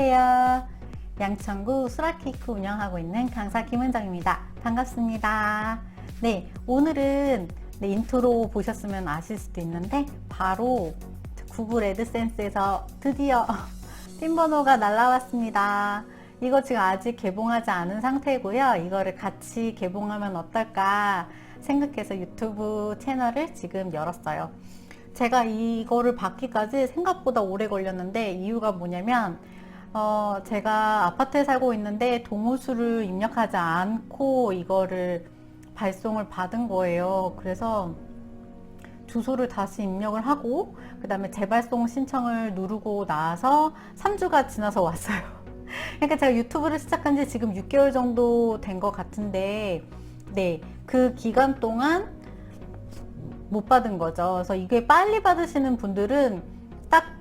안녕하세요. 양천구 수라케이크 운영하고 있는 강사 김은정입니다. 반갑습니다. 네, 오늘은 인트로 보셨으면 아실 수도 있는데 바로 구글 애드센스에서 드디어 핀 번호가 날라왔습니다. 이거 지금 아직 개봉하지 않은 상태고요. 이거를 같이 개봉하면 어떨까 생각해서 유튜브 채널을 지금 열었어요. 제가 이거를 받기까지 생각보다 오래 걸렸는데 이유가 뭐냐면 제가 아파트에 살고 있는데 동호수를 입력하지 않고 이거를 발송을 받은 거예요. 그래서 주소를 다시 입력을 하고 그 다음에 재발송 신청을 누르고 나서 3주가 지나서 왔어요. 그러니까 제가 유튜브를 시작한 지 지금 6개월 정도 된 것 같은데 네, 그 기간 동안 못 받은 거죠. 그래서 이게 빨리 받으시는 분들은 딱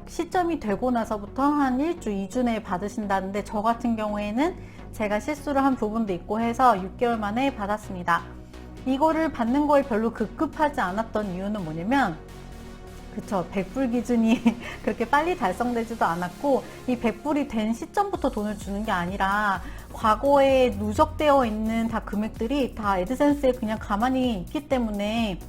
시점이 되고 나서부터 한 1주, 2주 내에 받으신다는데 저 같은 경우에는 제가 실수를 한 부분도 있고 해서 6개월 만에 받았습니다. 이거를 받는 거에 별로 급급하지 않았던 이유는 뭐냐면 그쵸, 100불 기준이 그렇게 빨리 달성되지도 않았고 이 100불이 된 시점부터 돈을 주는 게 아니라 과거에 누적되어 있는 다 금액들이 다 애드센스에 그냥 가만히 있기 때문에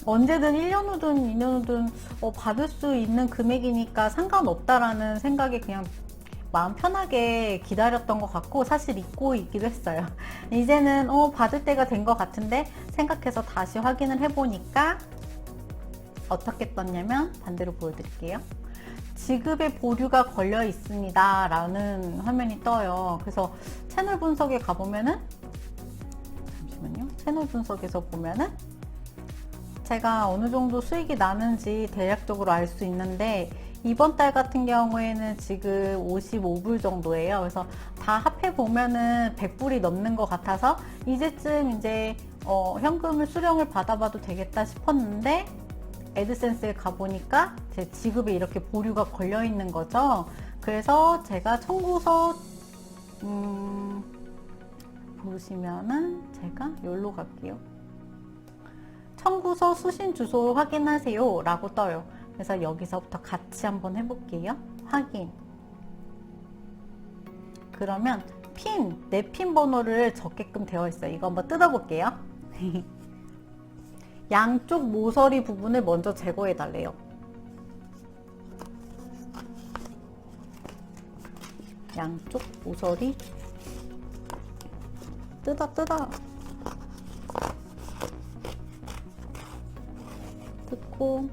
언제든 1년 후든 2년 후든 받을 수 있는 금액이니까 상관없다라는 생각에 그냥 마음 편하게 기다렸던 것 같고 사실 잊고 있기도 했어요. 이제는 받을 때가 된 것 같은데 생각해서 다시 확인을 해보니까 어떻게 떴냐면 반대로 보여드릴게요. 지급의 보류가 걸려 있습니다 라는 화면이 떠요. 그래서 채널 분석에 가보면은 잠시만요. 채널 분석에서 보면은 제가 어느 정도 수익이 나는지 대략적으로 알 수 있는데 이번 달 같은 경우에는 지금 55불 정도예요. 그래서 다 합해 보면은 100불이 넘는 것 같아서 이제쯤 이제 현금을 수령을 받아봐도 되겠다 싶었는데 애드센스에 가보니까 제 지급에 이렇게 보류가 걸려 있는 거죠. 그래서 제가 청구서 보시면은 제가 여기로 갈게요. 청구서 수신 주소 확인하세요 라고 떠요. 그래서 여기서부터 같이 한번 해볼게요. 확인. 그러면 내 핀 번호를 적게끔 되어 있어요. 이거 한번 뜯어볼게요. 양쪽 모서리 부분을 먼저 제거해 달래요. 양쪽 모서리 뜯어 뜯고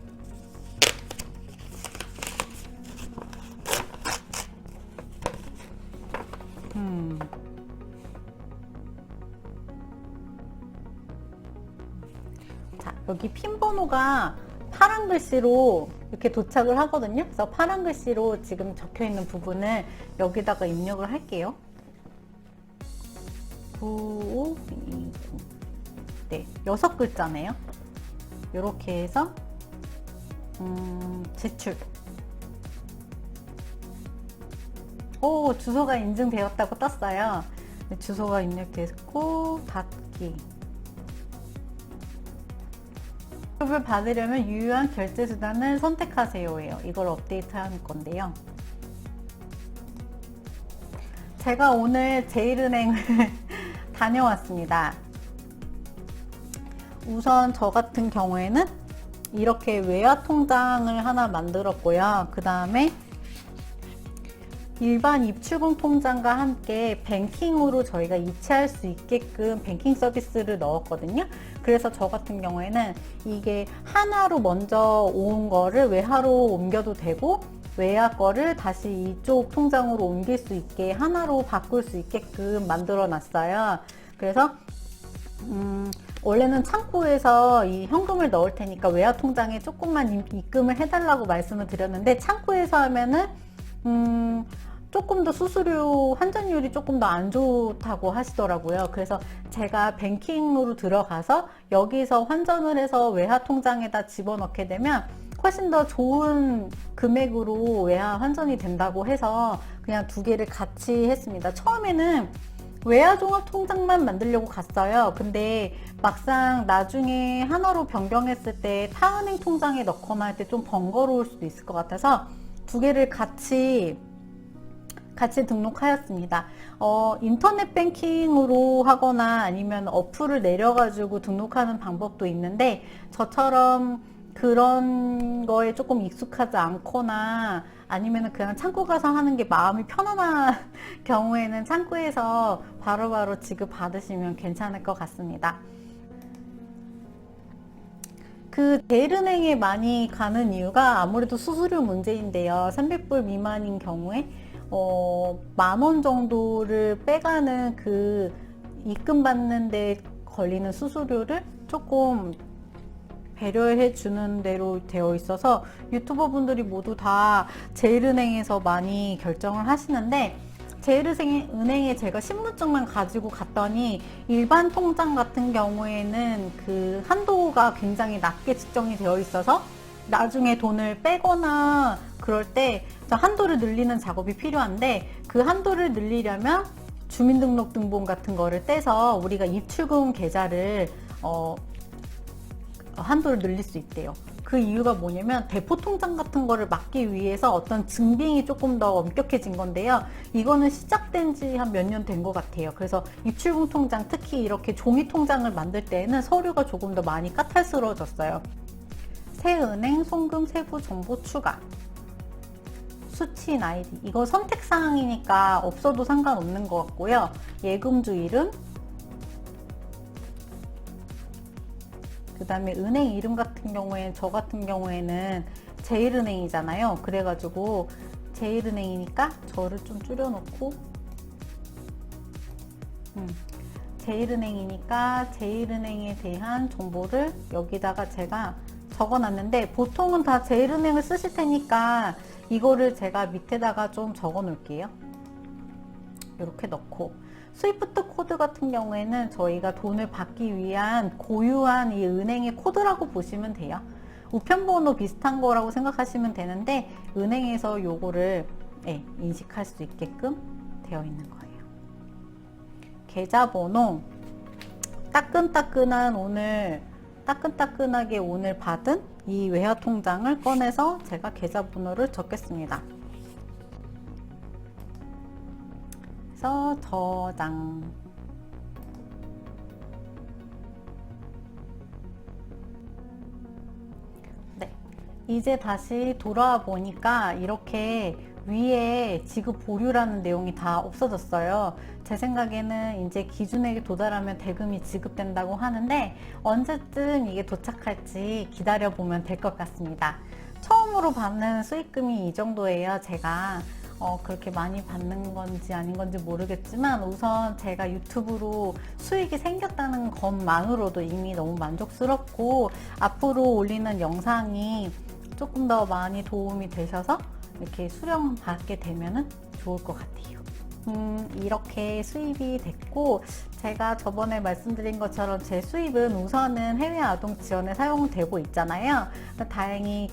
자, 여기 핀 번호가 파란 글씨로 이렇게 도착을 하거든요. 그래서 파란 글씨로 지금 적혀 있는 부분을 여기다가 입력을 할게요. 9529. 네, 6글자네요. 이렇게 해서 제출. 주소가 인증되었다고 떴어요. 주소가 입력됐고 받기. 지급을 받으려면 유효한 결제 수단을 선택하세요예요. 이걸 업데이트할 건데요. 제가 오늘 제일은행을 다녀왔습니다. 우선 저 같은 경우에는 이렇게 외화 통장을 하나 만들었고요. 그 다음에 일반 입출금 통장과 함께 뱅킹으로 저희가 이체할 수 있게끔 뱅킹 서비스를 넣었거든요. 그래서 저 같은 경우에는 이게 하나로 먼저 온 거를 외화로 옮겨도 되고 외화 거를 다시 이쪽 통장으로 옮길 수 있게 하나로 바꿀 수 있게끔 만들어 놨어요. 그래서 원래는 창구에서 이 현금을 넣을 테니까 외화 통장에 조금만 입금을 해달라고 말씀을 드렸는데 창구에서 하면은 조금 더 수수료 환전율이 조금 더 안 좋다고 하시더라고요. 그래서 제가 뱅킹으로 들어가서 여기서 환전을 해서 외화 통장에다 집어넣게 되면 훨씬 더 좋은 금액으로 외화 환전이 된다고 해서 그냥 두 개를 같이 했습니다. 처음에는 외화 종합 통장만 만들려고 갔어요. 근데 막상 나중에 하나로 변경했을 때 타은행 통장에 넣거나 할 때 좀 번거로울 수도 있을 것 같아서 두 개를 같이 같이 등록하였습니다. 인터넷 뱅킹으로 하거나 아니면 어플을 내려가지고 등록하는 방법도 있는데 저처럼 그런 거에 조금 익숙하지 않거나 아니면 그냥 창구 가서 하는 게 마음이 편안한 경우에는 창구에서 바로바로 지급받으시면 괜찮을 것 같습니다. 그 제일은행에 많이 가는 이유가 아무래도 수수료 문제인데요. 300불 미만인 경우에 10,000원 정도를 빼가는 그 입금 받는 데 걸리는 수수료를 조금 배려해 주는 대로 되어 있어서 유튜버 분들이 모두 다 제일은행에서 많이 결정을 하시는데, 제일은행에 제가 신분증만 가지고 갔더니 일반 통장 같은 경우에는 그 한도가 굉장히 낮게 측정이 되어 있어서 나중에 돈을 빼거나 그럴 때 한도를 늘리는 작업이 필요한데, 그 한도를 늘리려면 주민등록등본 같은 거를 떼서 우리가 입출금 계좌를 한도를 늘릴 수 있대요. 그 이유가 뭐냐면 대포통장 같은 거를 막기 위해서 어떤 증빙이 조금 더 엄격해진 건데요. 이거는 시작된 지 한 몇 년 된 것 같아요. 그래서 입출금 통장, 특히 이렇게 종이 통장을 만들 때에는 서류가 조금 더 많이 까탈스러워졌어요. 새은행 송금 세부 정보 추가, 수취인 아이디, 이거 선택사항이니까 없어도 상관없는 것 같고요. 예금주 이름, 그 다음에 은행 이름 같은 경우에는 저 같은 경우에는 제일은행이잖아요. 그래가지고 제일은행이니까 저를 좀 줄여놓고 제일은행이니까 제일은행에 대한 정보를 여기다가 제가 적어놨는데, 보통은 다 제일은행을 쓰실 테니까 이거를 제가 밑에다가 좀 적어 놓을게요. 이렇게 넣고, 스위프트 코드 같은 경우에는 저희가 돈을 받기 위한 고유한 이 은행의 코드라고 보시면 돼요. 우편번호 비슷한 거라고 생각하시면 되는데, 은행에서 요거를 인식할 수 있게끔 되어 있는 거예요. 계좌번호, 따끈따끈하게 오늘 받은 이 외화 통장을 꺼내서 제가 계좌번호를 적겠습니다. 그래서 저장. 네, 이제 다시 돌아와 보니까 이렇게 위에 지급 보류라는 내용이 다 없어졌어요. 제 생각에는 이제 기준액에 도달하면 대금이 지급된다고 하는데, 언제쯤 이게 도착할지 기다려 보면 될 것 같습니다. 처음으로 받는 수익금이 이 정도예요. 제가 그렇게 많이 받는 건지 아닌 건지 모르겠지만, 우선 제가 유튜브로 수익이 생겼다는 것만으로도 이미 너무 만족스럽고, 앞으로 올리는 영상이 조금 더 많이 도움이 되셔서 이렇게 수령 받게 되면 좋을 것 같아요. 이렇게 수입이 됐고, 제가 저번에 말씀드린 것처럼 제 수입은 우선은 해외 아동 지원에 사용되고 있잖아요. 다행히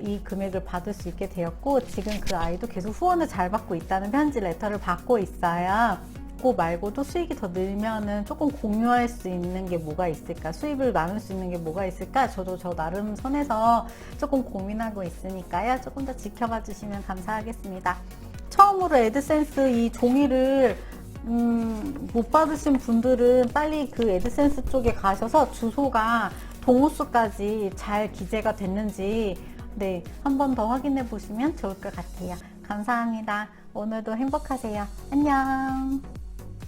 이 금액을 받을 수 있게 되었고, 지금 그 아이도 계속 후원을 잘 받고 있다는 편지 레터를 받고 있어요. 그거 말고도 수익이 더 늘면은 조금 공유할 수 있는 게 뭐가 있을까, 수입을 나눌 수 있는 게 뭐가 있을까, 저도 저 나름 선에서 조금 고민하고 있으니까요. 조금 더 지켜봐 주시면 감사하겠습니다. 처음으로 애드센스 이 종이를 못 받으신 분들은 빨리 그 애드센스 쪽에 가셔서 주소가 동호수까지 잘 기재가 됐는지 한 번 더 확인해 보시면 좋을 것 같아요. 감사합니다. 오늘도 행복하세요. 안녕.